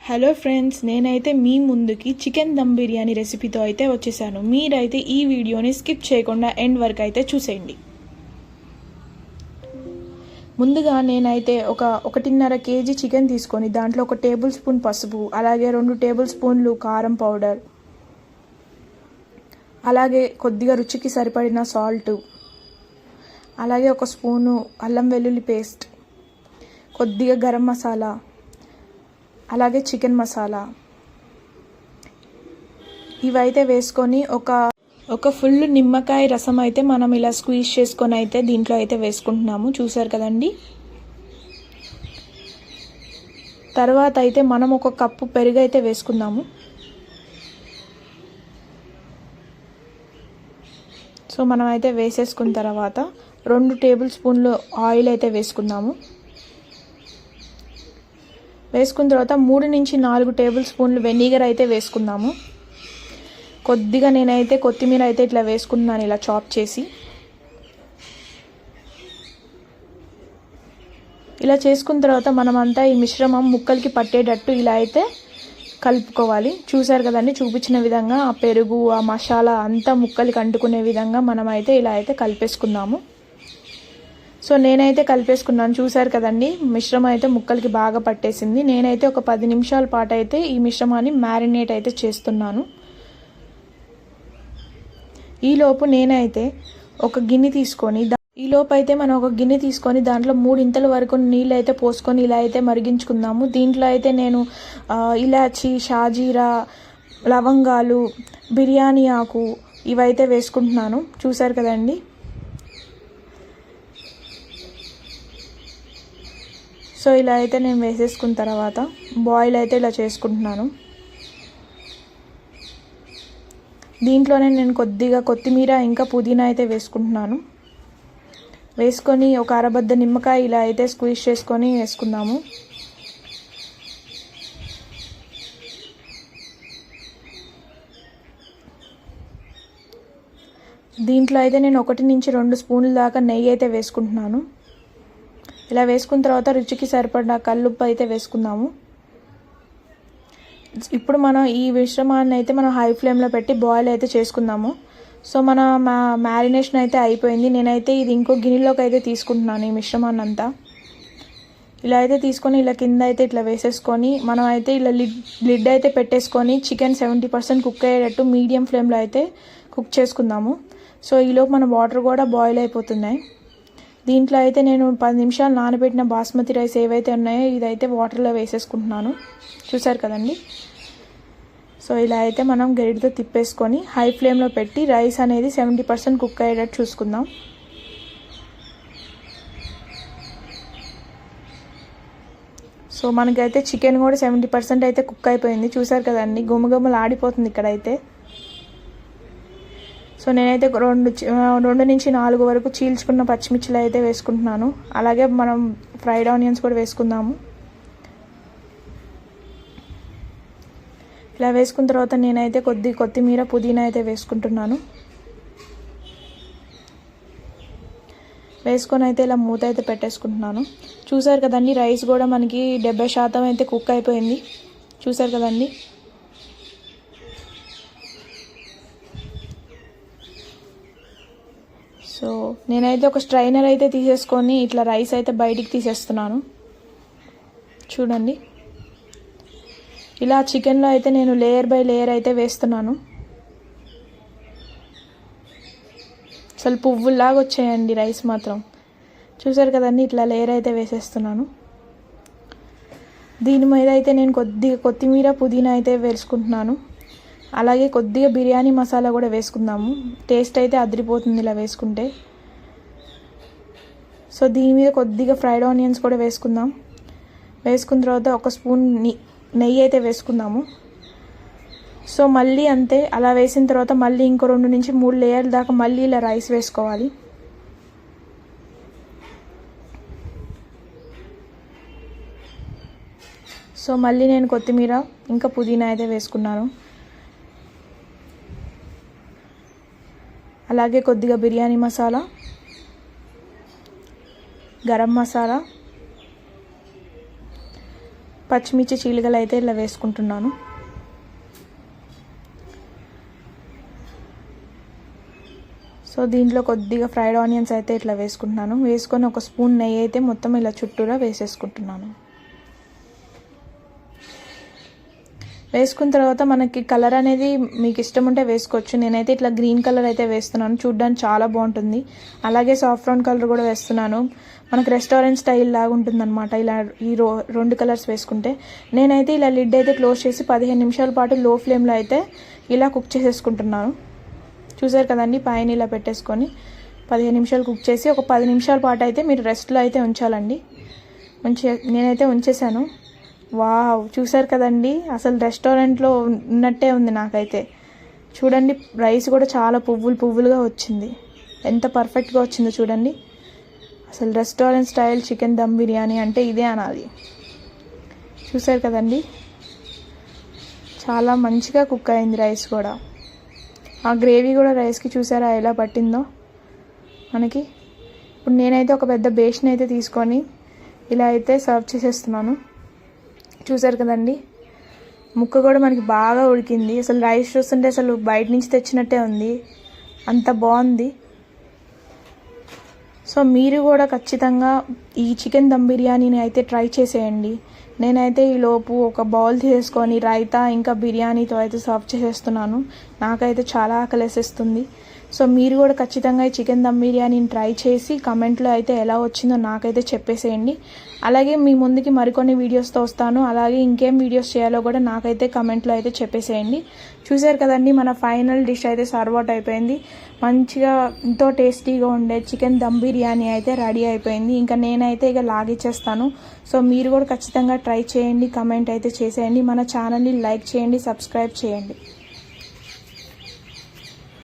Hello friends, నేనైతే మీ ముందుకి chicken dum biryani రెసిపీతో అయితే వచ్చేసాను. మీరైతే ఈ వీడియోని స్కిప్ చేయకుండా ఎండ్ వరకు అయితే చూసేయండి. ముందుగా నేనైతే 1.5 కేజీ చికెన్ తీసుకొని దాంట్లో 1 టేబుల్ స్పూన్ పసుపు, అలాగే 2 టేబుల్ స్పూన్లు కారం పౌడర్, అలాగే కొద్దిగా రుచికి సరిపడిన సాల్ట్, అలాగే 1 స్పూను అల్లం వెల్లుల్లి పేస్ట్, కొద్దిగా గరం మసాలా, అలాగే చికెన్ మసాలా ఇవైతే వేసుకొని ఒక ఫుల్ నిమ్మకాయ రసం అయితే మనం ఇలా స్క్వీజ్ చేసుకొని అయితే దీంట్లో అయితే వేసుకుంటున్నాము. చూసారు కదండి. తర్వాత అయితే మనం 1 కప్పు పెరుగు అయితే వేసుకుందాము. సో మనం అయితే వేసేసుకున్న తర్వాత 2 టేబుల్ స్పూన్లు ఆయిల్ అయితే వేసుకుందాము. వేసుకున్న తర్వాత 3 నుంచి 4 టేబుల్ స్పూన్లు వెనిగర్ అయితే వేసుకుందాము. కొద్దిగా నేనైతే కొత్తిమీర అయితే ఇట్లా వేసుకుంటున్నాను, ఇలా చాప్ చేసి. ఇలా చేసుకున్న తర్వాత మనమంతా ఈ మిశ్రమం ముక్కలకి పట్టేటట్టు ఇలా అయితే కలుపుకోవాలి. చూసారు కదండి, చూపించిన విధంగా ఆ పెరుగు, ఆ మసాలా అంతా ముక్కలకి అంటుకునే విధంగా మనం అయితే ఇలా అయితే కలిపేసుకుందాము. సో నేనైతే కలిపేసుకున్నాను. చూసారు కదండి, మిశ్రమం అయితే ముక్కలకి బాగా పట్టేసింది. నేనైతే ఒక 10 నిమిషాల పాటు అయితే ఈ మిశ్రమాన్ని మ్యారినేట్ అయితే చేస్తున్నాను. ఈలోపు నేనైతే ఒక గిన్నె తీసుకొని మనం ఒక గిన్నె తీసుకొని దాంట్లో 3 ఇంతల వరకు నీళ్ళు అయితే పోసుకొని ఇలా అయితే మరిగించుకుందాము. దీంట్లో అయితే నేను ఇలాచి, షాజీరా, లవంగాలు, బిర్యానీ ఆకు ఇవైతే వేసుకుంటున్నాను. చూసారు కదండి. సో ఇలా అయితే నేను వేసేసుకున్న తర్వాత బాయిల్ అయితే ఇలా చేసుకుంటున్నాను. దీంట్లోనే నేను కొద్దిగా కొత్తిమీర ఇంకా పుదీనా అయితే వేసుకుంటున్నాను. వేసుకొని ఒక అరబద్ద నిమ్మకాయ ఇలా అయితే స్క్వీజ్ చేసుకొని వేసుకుందాము. దీంట్లో అయితే నేను 1 నుంచి 2 స్పూన్ల దాకా నెయ్యి అయితే వేసుకుంటున్నాను. ఇలా వేసుకున్న తర్వాత రుచికి సరిపడా కల్లుప్పు అయితే వేసుకుందాము. ఇప్పుడు మనం ఈ మిశ్రమాన్ని అయితే మనం హై ఫ్లేమ్లో పెట్టి బాయిల్ అయితే చేసుకుందాము. సో మన మ్యారినేషన్ అయితే అయిపోయింది. నేనైతే ఇది ఇంకో గిన్నెలోకి అయితే తీసుకుంటున్నాను ఈ మిశ్రమాన్ని అంతా. ఇలా అయితే తీసుకొని ఇలా కింద అయితే ఇట్లా వేసేసుకొని మనం అయితే ఇలా లిడ్ అయితే పెట్టేసుకొని చికెన్ 70% కుక్ అయ్యేటట్టు మీడియం ఫ్లేమ్లో అయితే కుక్ చేసుకుందాము. సో ఈలోపు మన వాటర్ కూడా బాయిల్ అయిపోతున్నాయి. దీంట్లో అయితే నేను 10 నిమిషాలు నానబెట్టిన బాస్మతి రైస్ ఏవైతే ఉన్నాయో ఇదైతే వాటర్లో వేసేసుకుంటున్నాను. చూసారు కదండి. సో ఇలా అయితే మనం గరిటెతో తిప్పేసుకొని హై ఫ్లేమ్లో పెట్టి రైస్ అనేది 70% కుక్ అయ్యేటట్టు చూసుకుందాం. సో మనకైతే చికెన్ కూడా 70% అయితే కుక్ అయిపోయింది. చూసారు కదండి, గుమగుమలు ఆడిపోతుంది ఇక్కడైతే. సో నేనైతే 2 నుంచి 4 వరకు చీల్చుకున్న పచ్చిమిర్చిలు అయితే వేసుకుంటున్నాను. అలాగే మనం ఫ్రైడ్ ఆనియన్స్ కూడా వేసుకుందాము. ఇలా వేసుకున్న తర్వాత నేనైతే కొత్తిమీర, పుదీనా అయితే వేసుకుంటున్నాను. వేసుకొని అయితే ఇలా మూత అయితే పెట్టేసుకుంటున్నాను. చూసారు కదండి, రైస్ కూడా మనకి 70% అయితే కుక్ అయిపోయింది. చూసారు కదండి. సో నేనైతే ఒక స్ట్రైనర్ అయితే తీసేసుకొని ఇట్లా రైస్ అయితే బయటికి తీసేస్తున్నాను. చూడండి, ఇలా చికెన్లో అయితే నేను లేయర్ బై లేయర్ అయితే వేస్తున్నాను. అసలు పువ్వులాగా వచ్చాయండి రైస్ మాత్రం. చూసారు కదండి, ఇట్లా లేయర్ అయితే వేసేస్తున్నాను. దీని మీద అయితే నేను కొద్దిగా కొత్తిమీర, పుదీనా అయితే వేసుకుంటున్నాను. అలాగే కొద్దిగా బిర్యానీ మసాలా కూడా వేసుకుందాము. టేస్ట్ అయితే అదిరిపోతుంది ఇలా వేసుకుంటే. సో దీని మీద కొద్దిగా ఫ్రైడ్ ఆనియన్స్ కూడా వేసుకుందాం. వేసుకున్న తర్వాత 1 స్పూన్ నెయ్యి అయితే వేసుకుందాము. సో మళ్ళీ అంతే, అలా వేసిన తర్వాత మళ్ళీ ఇంకో 2 నుంచి 3 లేయర్ల దాకా మళ్ళీ ఇలా రైస్ వేసుకోవాలి. సో మళ్ళీ నేను కొత్తిమీర ఇంకా పుదీనా అయితే వేసుకున్నాను. అలాగే కొద్దిగా బిర్యానీ మసాలా, గరం మసాలా, పచ్చిమిర్చి చీలికలు అయితే ఇలా వేసుకుంటున్నాను. సో దీంట్లో కొద్దిగా ఫ్రైడ్ ఆనియన్స్ అయితే ఇట్లా వేసుకుంటున్నాను. వేసుకొని ఒక స్పూన్ నెయ్యి అయితే మొత్తం ఇలా చుట్టూరా వేసేసుకుంటున్నాను. వేసుకున్న తర్వాత మనకి కలర్ అనేది మీకు ఇష్టం ఉంటే వేసుకోవచ్చు. నేనైతే ఇట్లా గ్రీన్ కలర్ అయితే వేస్తున్నాను, చూడడానికి చాలా బాగుంటుంది. అలాగే సాఫ్రాన్ కలర్ కూడా వేస్తున్నాను, మనకు రెస్టారెంట్ స్టైల్ లాగా ఉంటుందన్నమాట ఇలా ఈ 2 కలర్స్ వేసుకుంటే. నేనైతే ఇలా లిడ్ అయితే క్లోజ్ చేసి 15 నిమిషాల పాటు లో ఫ్లేమ్లో అయితే ఇలా కుక్ చేసేసుకుంటున్నాను. చూసారు కదండి, పైన ఇలా పెట్టేసుకొని 15 నిమిషాలు కుక్ చేసి ఒక 10 నిమిషాల పాటు అయితే మీరు రెస్ట్లో అయితే ఉంచాలండి. నేనైతే ఉంచేసాను. వావ్, చూసారు కదండి, అసలు రెస్టారెంట్లో ఉన్నట్టే ఉంది నాకైతే. చూడండి, రైస్ కూడా చాలా పువ్వులుగా వచ్చింది, ఎంత పర్ఫెక్ట్గా వచ్చిందో చూడండి. అసలు restaurant style chicken dum biryani అంటే ఇదే అనాలి. చూసారు కదండి, చాలా మంచిగా కుక్ అయింది రైస్ కూడా. ఆ గ్రేవీ కూడా రైస్కి చూసారా ఎలా పట్టిందో మనకి. ఇప్పుడు నేనైతే ఒక పెద్ద బేషన్ అయితే తీసుకొని ఇలా అయితే సర్వ్ చేసేస్తున్నాను. చూసారు కదండి, ముక్క కూడా మనకి బాగా ఉడికింది. అసలు రైస్ చూస్తుంటే అసలు బయట నుంచి తెచ్చినట్టే ఉంది, అంత బాగుంది. సో మీరు కూడా ఖచ్చితంగా ఈ చికెన్ దమ్ బిర్యానీని అయితే ట్రై చేసేయండి. నేనైతే ఈలోపు ఒక బౌల్ తీసుకొని రైతా ఇంకా బిర్యానీతో అయితే సర్వ్ చేసేస్తున్నాను. నాకైతే చాలా ఆకలేసేస్తుంది. సో మీరు కూడా ఖచ్చితంగా ఈ చికెన్ దమ్ బిర్యానీని ట్రై చేసి కమెంట్లో అయితే ఎలా వచ్చిందో నాకైతే చెప్పేసేయండి. అలాగే మీ ముందుకి మరికొన్ని వీడియోస్తో వస్తాను. అలాగే ఇంకేం వీడియోస్ చేయాలో కూడా నాకైతే కమెంట్లో అయితే చెప్పేసేయండి. చూసారు కదండి, మన ఫైనల్ డిష్ అయితే సర్వ్ అవుట్ అయిపోయింది. మంచిగా ఎంతో టేస్టీగా ఉండే చికెన్ దమ్ బిర్యానీ అయితే రెడీ అయిపోయింది. ఇంకా నేనైతే ఇక లాగిచ్చేస్తాను. సో మీరు కూడా ఖచ్చితంగా ట్రై చేయండి, కమెంట్ అయితే చేసేయండి. మన ఛానల్ని లైక్ చేయండి, సబ్స్క్రైబ్ చేయండి.